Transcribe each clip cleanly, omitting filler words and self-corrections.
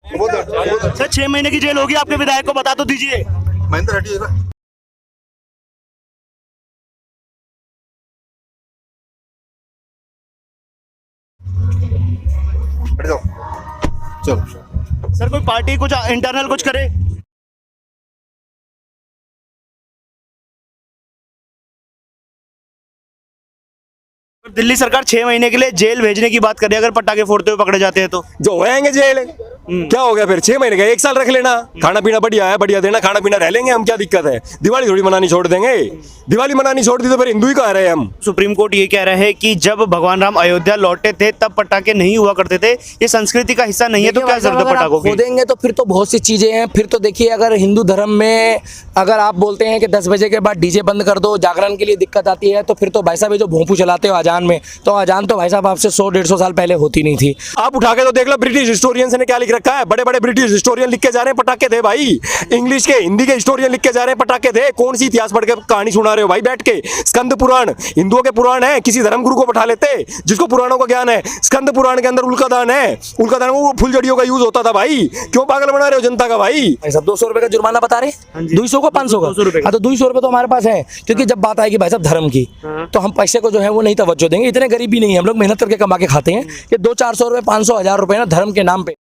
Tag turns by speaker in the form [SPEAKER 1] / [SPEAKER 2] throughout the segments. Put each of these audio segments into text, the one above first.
[SPEAKER 1] Sir 6 महीने की jail होगी आपके विधायक को, बता तो दीजिए।
[SPEAKER 2] महेंद्र हटिएगा। हट जाओ। चलो
[SPEAKER 1] सर कोई पार्टी कुछ इंटरनल कुछ करे। दिल्ली सरकार 6 महीने के लिए जेल भेजने की बात कर रही है अगर पटाखे फोड़ते हुए पकड़े जाते हैं तो।
[SPEAKER 3] जो होएंगे जेल, क्या हो गया फिर? 6 महीने का 1 साल रख लेना, खाना पीना बढ़िया है, बढ़िया देना, खाना पीना रह लेंगे हम, क्या दिक्कत है? दिवाली थोड़ी मनानी छोड़ देंगे? दिवाली मनानी छोड़ दी तो फिर हिंदू ही कहा रहे हम।
[SPEAKER 1] सुप्रीम कोर्ट ये कह रहा है कि जब भगवान राम अयोध्या लौटे थे तब पटाखे नहीं हुआ करते थे, ये संस्कृति का हिस्सा नहीं है, तो क्या जरूरत है पटाखों की?
[SPEAKER 4] देंगे तो फिर तो बहुत सी चीजें हैं। फिर तो देखिए, अगर हिंदू धर्म में अगर आप बोलते हैं कि 10 बजे के बाद डीजे बंद कर दो, जागरण के लिए दिक्कत आती है, तो फिर तो भाई साहब ये जो भोंपू चलाते हो अजान में, तो अजान तो भाई साहब आपसे 100-150 साल पहले होती नहीं थी।
[SPEAKER 3] आप उठा के तो देख लो, ब्रिटिश हिस्टोरियंस ने क्या लिख रखा है। बड़े बड़े ब्रिटिश हिस्टोरियन लिख के जा रहे हैं पटाखे थे भाई। इंग्लिश के, हिंदी के हिस्टोरियन लिख के जा रहे हैं पटाखे थे। कौन सी इतिहास पढ़ के कहानी सुना रहे हो भाई बैठ के? स्कंद पुराण हिंदुओं के पुराण है, किसी धर्मगुरु को बैठा लेते जिसको पुराणों का ज्ञान है। स्कंद पुराण के अंदर उल्का दान है, उल्का दान में फुलझड़ियों का यूज होता था भाई। क्यों पागल बना रहे हो जनता का भाई?
[SPEAKER 4] भाई साहब 200 रुपए का जुर्माना बता रहे, 200 को 500 का। हाँ तो 200 रुपए तो हमारे पास है, क्योंकि जब बात आएगी भाई साहब धर्म की, तो हम पैसे को जो है वो नहीं तवज्जो देंगे। इतने गरीब भी नहीं है हम लोग, मेहनत करके कमा के खाते हैं कि 200-400 रुपए 500-1000 रुपए ना धर्म के नाम पे।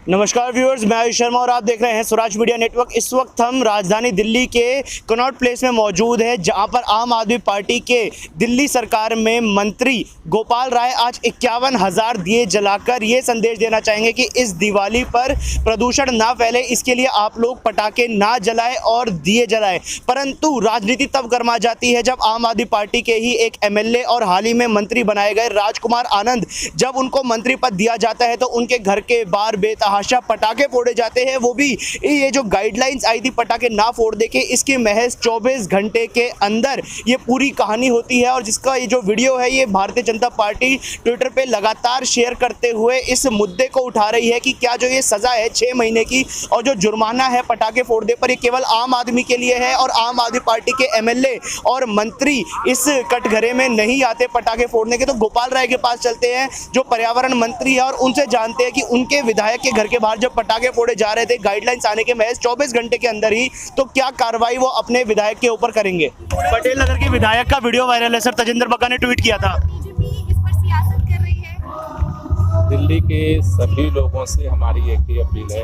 [SPEAKER 1] नमस्कार व्यूअर्स, मैं आयुष शर्मा और आप देख रहे हैं स्वराज मीडिया नेटवर्क। इस वक्त हम राजधानी दिल्ली के कनॉट प्लेस में मौजूद है, जहां पर आम आदमी पार्टी के दिल्ली सरकार में मंत्री गोपाल राय आज 51,000 दिए जलाकर ये संदेश देना चाहेंगे कि इस दिवाली पर प्रदूषण ना फैले, इसके लिए आप लोग पटाखे ना जलाएं और दिए जलाएं। परंतु राजनीति तब गर्मा जाती है जब आम आदमी पार्टी के ही एक एमएलए और हाल ही में मंत्री बनाए गए राजकुमार आनंद, जब उनको मंत्री पद दिया जाता है तो उनके घर के बाहर बेतहाशा पटाखे फोड़े जाते हैं। वो भी ये जो गाइडलाइंस आई थी पटाखे ना फोड़ दे के, इसके महज 24 घंटे के अंदर ये पूरी कहानी होती है। और जिसका ये जो वीडियो है ये भारतीय जनता पार्टी ट्विटर पे लगातार शेयर करते हुए इस मुद्दे को उठा रही है कि क्या जो ये सजा है 6 महीने की और जो जुर्माना है पटाखे फोड़ने पर, ये केवल आम आदमी के लिए है और आम आदमी पार्टी के एमएलए और मंत्री इस कटघरे में नहीं आते पटाखे फोड़ने के। तो गोपाल राय के पास चलते हैं जो पर्यावरण मंत्री है और उनसे जानते हैं कि उनके विधायक के घर के बाहर जब पटाखे फोड़े जा रहे थे गाइडलाइंस आने के महज 24 घंटे के अंदर ही, तो क्या कार्रवाई वो अपने विधायक के ऊपर करेंगे। पटेल नगर के विधायक का वीडियो वायरल है सर, तजिंदर बग्गा ने ट्वीट किया था।
[SPEAKER 5] बीजेपी इस पर सियासत कर रही है।
[SPEAKER 6] दिल्ली के सभी लोगों से हमारी एक ही अपील है,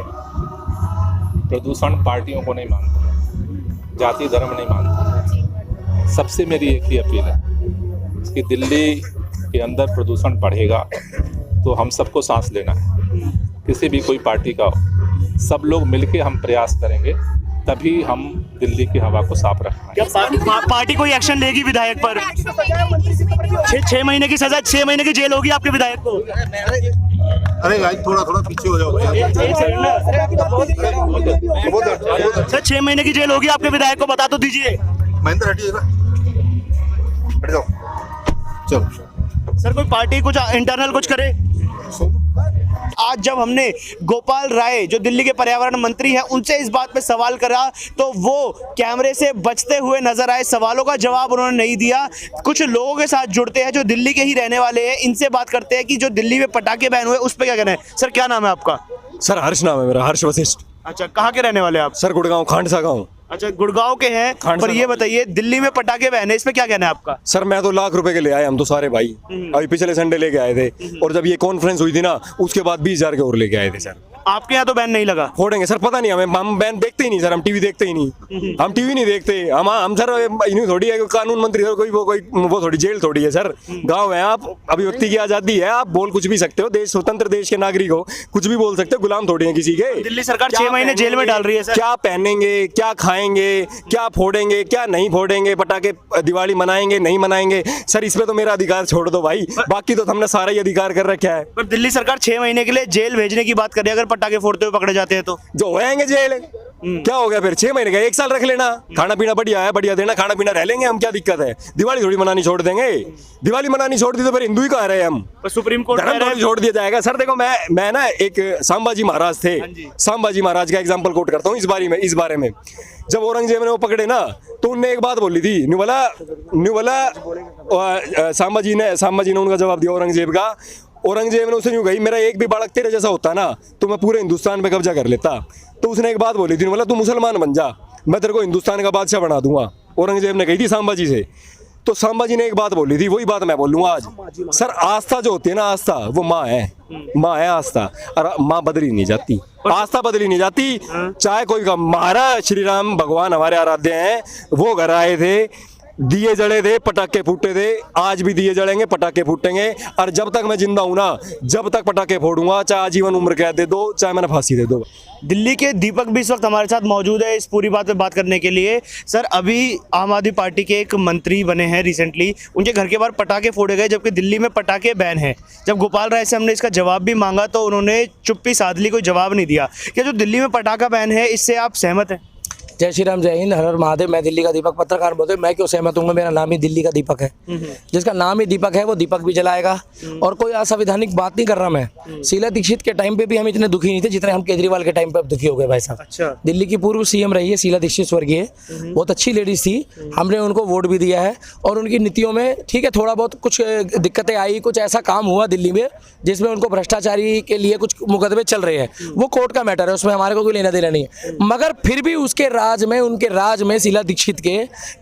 [SPEAKER 6] प्रदूषण पार्टियों को नहीं मानता, जाति धर्म नहीं मानता। सबसे मेरी एक ही अपील है कि दिल्ली के अंदर प्रदूषण बढ़ेगा तो हम सबको सांस लेना है, किसी भी कोई पार्टी का हो, सब लोग मिलके हम प्रयास करेंगे तभी हम दिल्ली की हवा को साफ रखना है।
[SPEAKER 1] पार्टी कोई एक्शन लेगी विधायक पर? 6 महीने की सजा, 6 महीने की जेल होगी आपके विधायक को।
[SPEAKER 2] अरे भाई थोड़ा पीछे हो जाओ
[SPEAKER 1] सर 6 महीने की जेल होगी आपके विधायक को, बता तो दीजिए।
[SPEAKER 2] महेंद्र हटिएगा। हट जाओ। चलो
[SPEAKER 1] सर कोई पार्टी कुछ इंटरनल कुछ करे। आज जब हमने गोपाल राय जो दिल्ली के पर्यावरण मंत्री हैं उनसे इस बात पे सवाल करा तो वो कैमरे से बचते हुए नजर आए, सवालों का जवाब उन्होंने नहीं दिया। कुछ लोगों के साथ जुड़ते हैं जो दिल्ली के ही रहने वाले हैं, इनसे बात करते हैं कि जो दिल्ली में पटाखे बैन हुए उस पर क्या कहना है। सर क्या नाम है आपका?
[SPEAKER 3] सर हर्ष नाम है मेरा, हर्ष वशिष्ठ।
[SPEAKER 1] अच्छा, कहाँ के रहने वाले आप?
[SPEAKER 3] सर गुड़गांव, खांडसा गाँव।
[SPEAKER 1] अच्छा, गुड़गांव के हैं। पर ये बताइए दिल्ली में पटाखे बैन है, इस पे क्या कहना है आपका?
[SPEAKER 3] सर मैं तो लाख रुपए के ले आए, हम तो सारे भाई अभी पिछले संडे लेके आए थे, और जब ये कॉन्फ्रेंस हुई थी ना उसके बाद 20,000 के और लेके आए थे सर।
[SPEAKER 1] आपके यहाँ तो बैन नहीं लगा?
[SPEAKER 3] फोड़ेंगे सर, पता नहीं हमें, हम बैन देखते ही नहीं सर, हम टीवी देखते ही नहीं, हम टीवी नहीं देखते। हम सर यूँ थोड़ी है कानून मंत्री सर, कोई वो थोड़ी जेल थोड़ी है सर। गांव है, आप अभिव्यक्ति की आजादी है, आप बोल कुछ भी सकते हो, देश स्वतंत्र देश के नागरिक हो, कुछ भी बोल सकते हो, गुलाम थोड़ी है किसी के।
[SPEAKER 1] दिल्ली सरकार 6 महीने जेल में डाल रही है सर।
[SPEAKER 3] क्या पहनेंगे, क्या खाएंगे, क्या फोड़ेंगे, क्या नहीं फोड़ेंगे, पटाखे दिवाली मनाएंगे नहीं मनाएंगे सर, इसमें तो मेरा अधिकार छोड़ दो भाई, बाकी तो हमने सारा ही अधिकार कर रखा है।
[SPEAKER 1] पर दिल्ली सरकार 6 महीने के लिए जेल भेजने की बात कर रही है अगर पटाखे फोड़ते हुए पकड़े जाते हैं तो?
[SPEAKER 3] जो होएंगे जेल, क्या हो गया फिर? 6 महीने का 1 साल रख लेना, खाना पीना बढ़िया है, बढ़िया देना, खाना पीना रह लेंगे हम, क्या दिक्कत है? दिवाली थोड़ी मनानी छोड़ देंगे? दिवाली मनानी छोड़ दी तो फिर हिंदू ही कहाँ रहे हम?
[SPEAKER 1] पर सुप्रीम कोर्ट कह
[SPEAKER 3] धर्म
[SPEAKER 1] रहा
[SPEAKER 3] थोड़ी
[SPEAKER 1] है।
[SPEAKER 3] छोड़ दिया जाएगा। सर देखो, मैं ना एक संभाजी महाराज थे, संभाजी महाराज का एग्जांपल कोट करता हूँ इस बारे में। जब औरंगजेब ने वो पकड़े ना, तो उनने एक बात बोली थी, संभाजी ने उनका जवाब दिया औरंगजेब ने उसे यूं कही, मेरा एक भी बालक तेरे जैसा होता ना तो मैं पूरे हिंदुस्तान पे कब्जा कर लेता। तो उसने एक बात बोली थी, बोला तू मुसलमान बन जा, मैं तेरे को हिंदुस्तान का बादशाह बना दूंगा। औरंगजेब ने कही थी संभाजी से। तो संभाजी ने एक बात बोली थी, वही बात मैं बोलूंगा आज। सर आस्था जो होती है ना, आस्था वो माँ है आस्था, और माँ बदली नहीं जाती, आस्था बदली नहीं जाती। चाहे कोई का, महाराज श्री राम भगवान हमारे आराध्य हैं, वो घर आए थे, दिए जले थे, पटाखे फूटे थे, आज भी दिए जलेंगे, पटाखे फूटेंगे, और जब तक मैं जिंदा हूं ना, जब तक पटाखे फोड़ूंगा, चाहे आजीवन उम्र कैद दे दो, चाहे मैंने फांसी दे दो।
[SPEAKER 1] दिल्ली के दीपक भी इस वक्त हमारे साथ मौजूद है इस पूरी बात पे बात करने के लिए। सर, अभी आम आदमी पार्टी के एक मंत्री बने हैं रिसेंटली, उनके घर के बाहर पटाखे फोड़े गए जबकि दिल्ली में पटाखे बैन है। जब गोपाल राय से हमने इसका जवाब भी मांगा तो उन्होंने चुप्पी साध ली, कोई जवाब नहीं दिया। क्या जो दिल्ली में पटाखा बैन है इससे आप सहमत हैं?
[SPEAKER 4] जय श्री राम, जय हिंद, हर हर महादेव। मैं दिल्ली का दीपक पत्रकार बोलते, मैं क्यों सहमत हूँ? मेरा नाम ही दिल्ली का दीपक है। जिसका नाम ही दीपक है वो दीपक भी जलाएगा। और कोई असंवैधानिक बात नहीं कर रहा मैं। शीला दीक्षित के टाइम पे भी हम इतने दुखी नहीं थे जितने हम केजरीवाल के टाइम पे अब दुखी हो गए भाई साहब।
[SPEAKER 1] अच्छा।
[SPEAKER 4] दिल्ली की पूर्व सीएम रही है शीला दीक्षित स्वर्गीय, बहुत अच्छी लेडीज थी, हमने उनको वोट भी दिया है। और उनकी नीतियों में ठीक है थोड़ा बहुत कुछ दिक्कतें आई, कुछ ऐसा काम हुआ दिल्ली में जिसमें उनको भ्रष्टाचारी के लिए कुछ मुकदमे चल रहे हैं, वो कोर्ट का मैटर है, उसमें हमारे को कोई लेना देना नहीं है। मगर फिर भी उसके राज में, उनके राज में शीला दीक्षित के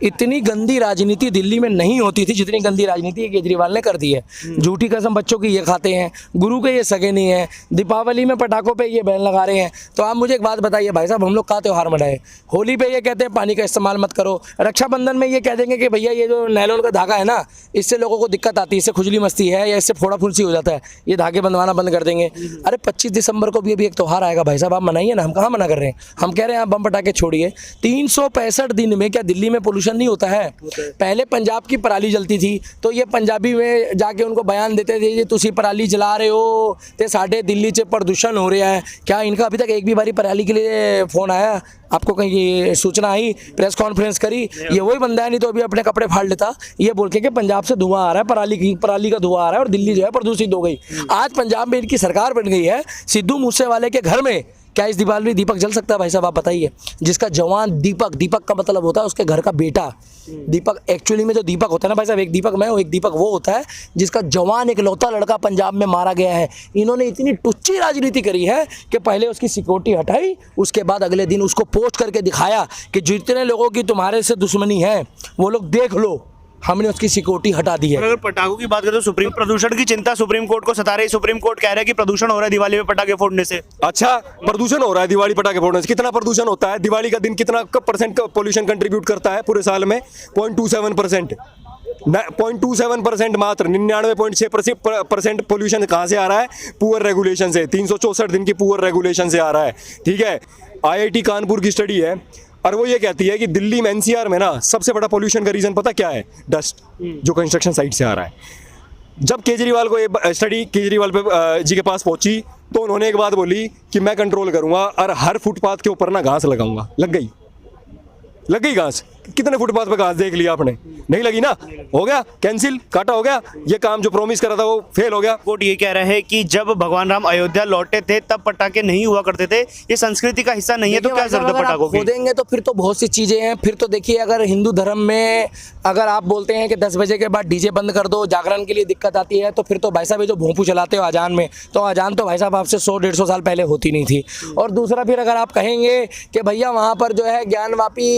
[SPEAKER 4] इतनी गंदी राजनीति दिल्ली में नहीं होती थी जितनी गंदी राजनीति केजरीवाल ने कर दी है। झूठी कसम बच्चों की ये खाते हैं, गुरु के ये सगे नहीं है, दीपावली में पटाखों पे ये बैन लगा रहे हैं। तो आप मुझे एक बात बताइए भाई साहब, हम लोग का त्यौहार मनाए? होली पे ये कहते हैं पानी का इस्तेमाल मत करो, रक्षाबंधन में ये कह देंगे कि भैया ये जो नायलॉन का धागा है ना, इससे लोगों को दिक्कत आती है, इससे खुजली मस्ती है या इससे फोड़ा फुंसी हो जाता है, ये धागे बंधवाना बंद कर देंगे। अरे 25 दिसंबर को भी अभी एक त्यौहार आएगा भाई साहब, आप मनाइए ना, हम कहाँ मना कर रहे हैं? हम कह रहे हैं आप बम पटाखे छोड़िए। 365 दिन में क्या दिल्ली में पोल्यूशन नहीं होता है? पहले पंजाब की पराली जलती थी तो ये पंजाबी में जाके उनको बयान देते थे, ये तुसी पराली जला रहे हो ते साढ़े दिल्ली से प्रदूषण हो रहा है। क्या इनका अभी तक एक भी बारी पराली के लिए फ़ोन आया? आपको कहीं ये सूचना आई, प्रेस कॉन्फ्रेंस करी? ये वही बंदा है, नहीं तो अभी अपने कपड़े फाड़ लेता ये बोल के कि पंजाब से धुआं आ रहा है, पराली का धुआं आ रहा है और दिल्ली जो है प्रदूषित हो गई। आज पंजाब में इनकी सरकार बन गई है, सिद्धू मूसेवाले के घर में क्या इस दीपावली दीपक जल सकता है भाई साहब? आप बताइए। जिसका जवान दीपक, दीपक का मतलब होता है उसके घर का बेटा। दीपक एक्चुअली में जो दीपक होता है ना भाई साहब, एक दीपक मैं हूँ, एक दीपक वो होता है जिसका जवान एक लौता लड़का पंजाब में मारा गया है। इन्होंने इतनी टुच्ची राजनीति करी है कि पहले उसकी सिक्योरिटी हटाई, उसके बाद अगले दिन उसको पोस्ट करके दिखाया कि जितने लोगों की तुम्हारे से दुश्मनी है वो लोग देख लो, हमने उसकी सिक्योरिटी हटा दी है।
[SPEAKER 1] अगर पटाखों की बात करें तो सुप्रीम प्रदूषण की चिंता सुप्रीम कोर्ट को सता रही है। सुप्रीम कोर्ट कह रहा है कि प्रदूषण हो रहा है दिवाली में पटाखे फोड़ने से।
[SPEAKER 3] अच्छा, प्रदूषण हो रहा है दिवाली पटाखे फोड़ने से? कितना प्रदूषण होता है? दिवाली का दिन कितना परसेंट पोल्यूशन कंट्रीब्यूट करता है पूरे साल में? 0.27%। 0.27% मात्र। 99.6% पोल्यूशन कहाँ से आ रहा है? पुअर रेगुलेशन से। 364 दिन की पुअर रेगुलेशन से आ रहा है। ठीक है, IIT कानपुर की स्टडी है और वो ये कहती है कि दिल्ली में NCR में ना सबसे बड़ा पोल्यूशन का रीजन पता क्या है? डस्ट, जो कंस्ट्रक्शन साइट से आ रहा है। जब केजरीवाल को ये स्टडी केजरीवाल जी के पास पहुंची तो उन्होंने एक बात बोली कि मैं कंट्रोल करूंगा और हर फुटपाथ के ऊपर ना घास लगाऊंगा। लग गई घास? कितने फुटपाथ पे घास देख लिया आपने? नहीं लगी ना, हो गया कैंसिल, काटा हो गया। ये काम जो प्रॉमिस करा था वो फेल हो गया।
[SPEAKER 1] कोर्ट ये कह रहा है कि जब भगवान राम अयोध्या लौटे थे तब पटाखे नहीं हुआ करते थे, ये संस्कृति का हिस्सा नहीं है, तो क्या जरूरत है पटाखों की?
[SPEAKER 4] देंगे तो फिर तो बहुत सी चीजें हैं। फिर तो देखिए, अगर हिंदू धर्म में अगर आप बोलते हैं कि 10 बजे के बाद डीजे बंद कर दो, जागरण के लिए दिक्कत आती है, तो फिर तो भाई साहब ये जो भोंपू चलाते हो अजान में, तो अजान तो भाई साहब आपसे 100-150 साल पहले होती नहीं थी। और दूसरा फिर अगर आप कहेंगे कि भैया वहाँ पर जो है ज्ञानवापी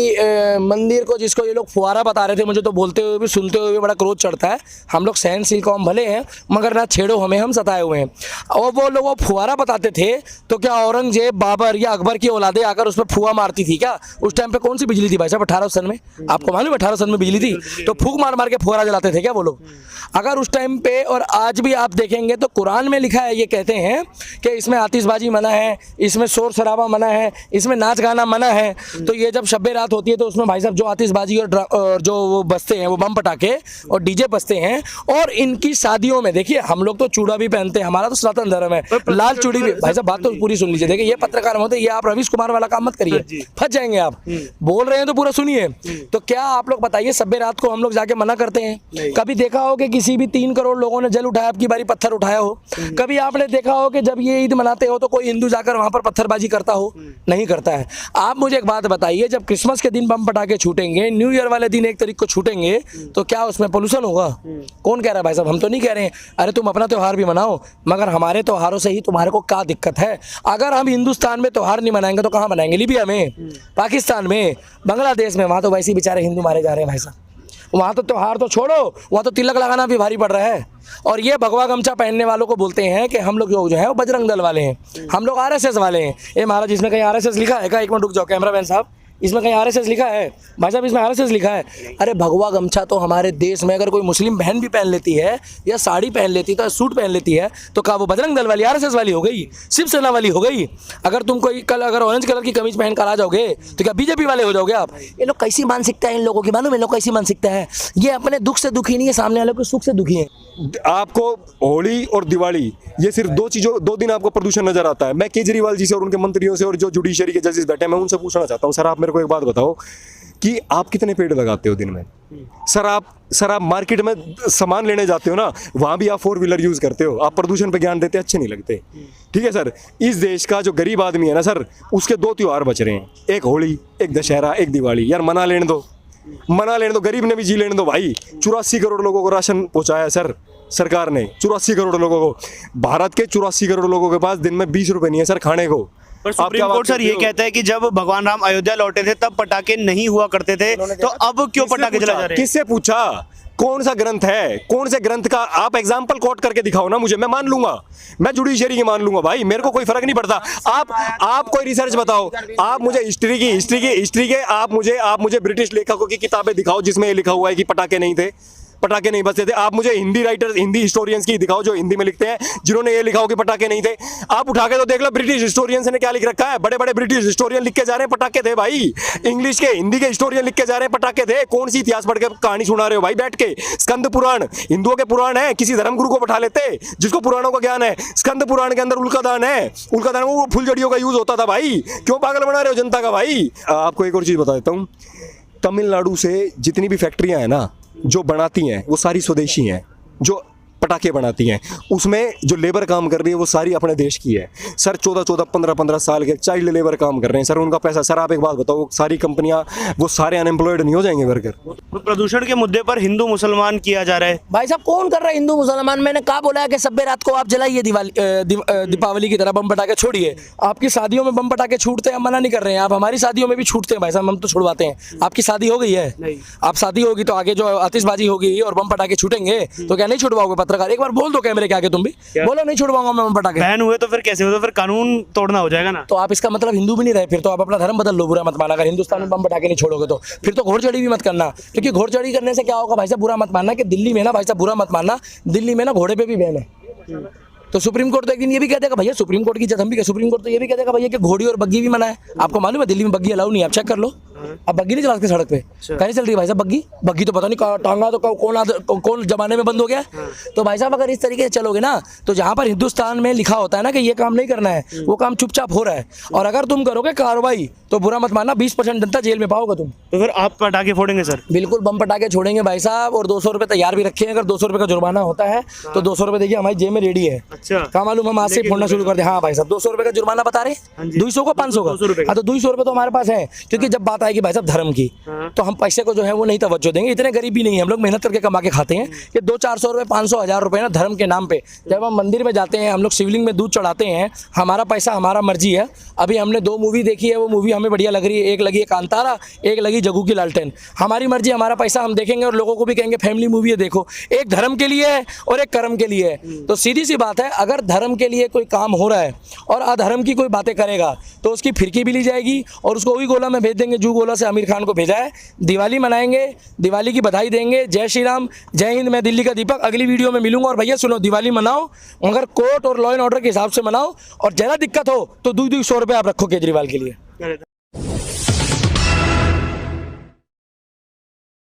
[SPEAKER 4] मंदिर को, जिसको ये लोग फुहारा बता रहे थे, मुझे तो बोलते हुए भी सुनते हुए भी बड़ा क्रोध चढ़ता है। हम लोग सहनशील कौम भले हैं मगर ना छेड़ो हमें, हम सताए हुए हैं। और वो लोग वो फुहारा बताते थे तो क्या औरंगजेब, बाबर या अकबर की औलादें आकर उस पर फुआ मारती थी क्या? उस टाइम पे कौन सी बिजली थी भाई साहब? 1800 सन में, आपको मालूम है 1800 सन में बिजली थी? तो फूक मार मार के फुहारा जलाते थे क्या वो लोग? अगर उस टाइम पे और आज भी आप देखेंगे तो कुरान में लिखा है, ये कहते हैं कि इसमें आतिशबाजी मना है, इसमें शोर शराबा मना है, इसमें नाच गाना मना है। तो ये जब शब रात होती है तो उसमें भाई साहब जो आतिशबाजी और जो वो बजते हैं, वो बम पटाखे और डीजे बजते हैं, और इनकी शादियों में देखिए हम लोग तो चूड़ा भी पहनते हैं, हमारा तो सनातन धर्म है, लाल चूड़ी भी। भाई साहब बात तो पूरी सुन लीजिए। देखिए ये पत्रकार होते, ये आप रवीश कुमार वाला काम मत करिए, फंस जाएंगे आप। बोल रहे हैं तो पूरा सुनिए। तो क्या आप लोग बताइए, सब्बे रात को हम लोग जाके मना करते हैं? कभी देखा हो कि किसी भी 3 करोड़ लोगों ने जल उठाया, आपकी बारी पत्थर उठाया हो? कभी आपने देखा हो कि जब ये ईद मनाते हो तो कोई हिंदू जाकर वहां पर पत्थरबाजी करता हो? नहीं करता है। आप मुझे एक बात बताइए, जब क्रिसमस के दिन बम पटाखे छूटेंगे, न्यू ईयर वाले दिन 1 तारीख को छूटेंगे, तो क्या उसमें पोल्यूशन होगा? कौन कह रहा है भाई साहब? हम तो नहीं कह रहे हैं। अरे तुम अपना त्यौहार भी मनाओ, मगर हमारे त्योहारों से ही तुम्हारे को क्या दिक्कत है? अगर हम हिंदुस्तान में त्यौहार नहीं मनाएंगे तो कहाँ मनाएंगे? लीबिया में, पाकिस्तान में, बांग्लादेश में, वहाँ तो वैसे ही बेचारे हिंदू मारे जा रहे हैं भाई साहब। वहाँ तो त्यौहार तो छोड़ो, वहाँ तो तिलक लगाना भी भारी पड़ रहा है। और ये भगवा गमछा पहनने वालों को बोलते हैं कि हम लोग जो है वो बजरंग दल वाले हैं, हम लोग आरएसएस वाले हैं। ये महाराज, इसमें कहीं आरएसएस लिखा है क्या? एक मिनट रुक जाओ कैमरामैन साहब, इसमें कहीं आरएसएस लिखा है? भाई साहब इसमें आरएसएस लिखा है? अरे भगवा गमछा तो हमारे देश में अगर कोई मुस्लिम बहन भी पहन लेती है, या साड़ी पहन लेती है, सूट पहन लेती है, तो क्या वो बजरंग दल वाली, आरएसएस वाली हो गई, शिवसेना वाली हो गई? अगर तुम कोई कल अगर ऑरेंज कलर की कमीज पहन कर आ जाओगे तो क्या बीजेपी वाले हो जाओगे आप? ये लोग कैसी मानसिकता है इन लोगों की, मालूम? इन लोग कैसी मानसिकता है? ये अपने दुख से दुखी नहीं है, सामने वाले को सुख से दुखी है।
[SPEAKER 3] आपको होली और दिवाली, ये सिर्फ 2 दिन आपको प्रदूषण नजर आता है। मैं केजरीवाल जी से और उनके मंत्रियों से और जो जुडिशरी के जजेस बैठे हैं, मैं उनसे पूछना चाहता हूँ, सर आप मेरे को एक बात बताओ कि आप कितने पेड़ लगाते हो दिन में? सर आप मार्केट में सामान लेने जाते हो ना, वहाँ भी आप 4 व्हीलर यूज़ करते हो, आप प्रदूषण पे ज्ञान देते, अच्छे नहीं लगते। ठीक है सर, इस देश का जो गरीब आदमी है ना सर, उसके 2 त्योहार बच रहे हैं, एक होली, एक दशहरा, एक दिवाली। यार मना लेने दो, गरीब ने भी जी लेने दो भाई। 84 करोड़ लोगों को राशन पहुंचाया सर सरकार ने, 84 करोड़ लोगों को। भारत के 84 करोड़ लोगों के पास दिन में 20 रुपए नहीं है सर खाने को।
[SPEAKER 1] पर सुप्रीम कोर्ट सर ये कहता है कि जब भगवान राम अयोध्या लौटे थे तब पटाखे नहीं हुआ करते थे, तो अब क्यों पटाखे जलाए जा रहे हैं?
[SPEAKER 3] किससे पूछा? कौन सा ग्रंथ है? कौन से ग्रंथ का आप एग्जाम्पल कोट करके दिखाओ ना मुझे, मैं मान लूंगा, मैं जुडिशरी की मान लूंगा भाई, मेरे को कोई फर्क नहीं पड़ता। आप कोई रिसर्च बताओ, आप मुझे हिस्ट्री के आप मुझे ब्रिटिश लेखकों की किताबें दिखाओ जिसमें ये लिखा हुआ है कि पटाखे नहीं थे, पटाखे नहीं बजते थे। आप मुझे हिंदी हिस्टोरियंस की दिखाओ जो हिंदी में लिखते हैं, जिन्होंने ये लिखा हो कि पटाखे नहीं थे। आप उठा के तो देख लो ब्रिटिश हिस्टोरियंस ने क्या लिख रखा है। बड़े बड़े ब्रिटिश हिस्टोरियन लिख के जा रहे हैं पटाखे थे भाई। इंग्लिश के, हिंदी के हिस्टोरियन लिख के जा रहे हैं पटाखे थे। कौन सी इतिहास पढ़ के कहानी सुना रहे हो भाई बैठ के? स्कंद पुराण हिंदुओं के पुराण है, किसी धर्मगुरु को बैठा लेते जिसको पुराणों का ज्ञान है। स्कंद पुराण के अंदर उल्कादान है, उल्कादान में फुलझड़ियों का यूज होता था भाई। क्यों पागल बना रहे हो जनता का भाई? आपको एक और चीज बता देता हूँ, तमिलनाडु से जितनी भी फैक्ट्रियां हैं ना जो बनाती हैं वो सारी स्वदेशी हैं, जो पटाखे बनाती हैं उसमें जो लेबर काम कर रही है वो सारी अपने देश की है सर। 14-14, 15-15 साल के चाइल्ड लेबर काम कर रहे हैं सर, उनका पैसा। सर आप एक बात बताओ, सारी कंपनियां वो सारे अनएम्प्लॉयड नहीं हो जाएंगे वर्कर?
[SPEAKER 1] तो प्रदूषण के मुद्दे पर हिंदू मुसलमान किया जा रहा है।
[SPEAKER 4] भाई साहब कौन कर रहा है हिंदू मुसलमान? मैंने कहा बोला है कि सब्बे रात को आप जलाइए दीपावली की तरह बम पटाखे छोड़िए। आपकी शादियों में बम पटाखे छूटते हैं, हम मना नहीं कर रहे हैं, आप हमारी शादियों में भी छूटते हैं भाई साहब, हम तो छुड़वाते हैं। आपकी शादी हो गई है, आप शादी होगी तो आगे जो आतिशबाजी होगी और बम पटाखे छूटेंगे तो क्या नहीं छुड़वाओगे? पत्रकार एक बार बोल दो कैमरे के आगे, तुम भी बोलो नहीं छुड़वाऊंगा मैं बम पटाखे।
[SPEAKER 1] बैन हुए तो फिर कैसे हो? तो फिर कानून तोड़ना हो जाएगा ना।
[SPEAKER 4] तो आप इसका मतलब हिंदू भी नहीं रहे, फिर तो आप अपना धर्म बदल लो, बुरा मत माना। अगर हिंदुस्तान में बम पटाखे नहीं छोड़ोगे तो फिर तो घोड़चढ़ी भी मत करना, क्योंकि घोड़चढ़ी करने से क्या होगा भाई साहब, बुरा मत मानना कि दिल्ली में ना, भाई साहब बुरा मत मानना, दिल्ली में ना घोड़े पे भी बैन है। तो सुप्रीम कोर्ट तो एक दिन ये भी कह देगा भैया, सुप्रीम कोर्ट की इज्जत हम भी, सुप्रीम कोर्ट तो ये भी कह देगा भैया कि घोड़ी और बग्गी भी मना है। आपको मालूम है दिल्ली में बग्गी अलाउ नहीं है, आप चेक कर लो। अब बग्गी नहीं चलाते सड़क पे, कहीं चल रही है भाई साहब बग्गी तो पता नहीं टांगा तो कौन जमाने में बंद हो गया। तो भाई साहब अगर इस तरीके से चलोगे ना, तो जहाँ पर हिंदुस्तान में लिखा होता है ना कि ये काम नहीं करना है, वो काम चुपचाप हो रहा है। और अगर तुम करोगे कार्रवाई तो बुरा मत मानना, 20% जनता जेल में पाओगे तुम।
[SPEAKER 1] तो फिर आप पटाखे फोड़ेंगे सर?
[SPEAKER 4] बिल्कुल बम पटाखे छोड़ेंगे भाई साहब, और 200 रुपये तैयार भी रखे हैं। अगर 200 रुपये का जुर्माना होता है तो 200 रुपये देखिए हमारी जेब में रेडी है।
[SPEAKER 1] अच्छा,
[SPEAKER 4] क्या मालूम हम आज से फोड़ना शुरू कर दे। हाँ भाई साहब 200 रुपये का जुर्माना बता रहे, 200 को 500 का। हाँ तो 200 रुपये तो हमारे पास है, क्योंकि जब बात आएगी भाई साहब धर्म की तो हम पैसे को जो है वो नहीं तवज्जो देंगे। इतने गरीब भी नहीं है, हम लोग मेहनत करके कमा के खाते हैं। कि 200-400 रुपये, 500, 1000 रुपये ना धर्म के नाम पे जब हम मंदिर में जाते हैं, हम लोग शिवलिंग में दूध चढ़ाते हैं, हमारा पैसा हमारा मर्जी है। अभी हमने 2 मूवी देखी है, वो मूवी हमें बढ़िया लग रही है, एक लगी है कांतारा, एक लगी जग्गू की लालटेन। हमारी मर्जी हमारा पैसा हम देखेंगे और लोगों को भी कहेंगे फैमिली मूवी है देखो। एक धर्म के लिए है और एक कर्म के लिए है। तो सीधी सी बात है, अगर धर्म के लिए कोई काम हो रहा है और अधर्म की कोई बातें करेगा तो उसकी फिरकी भी ली जाएगी और उसको वही गोला में भेज देंगे जो गोला से आमिर खान को भेजा है। दिवाली मनाएंगे, दिवाली की बधाई देंगे। जय श्री राम, जय हिंद। मैं दिल्ली का दीपक, अगली वीडियो में मिलूंगा। और भैया सुनो, दिवाली मनाओ मगर कोर्ट और लॉ एंड ऑर्डर के हिसाब से मनाओ, और ज़्यादा दिक्कत हो तो 200 रुपये आप रखो केजरीवाल के लिए।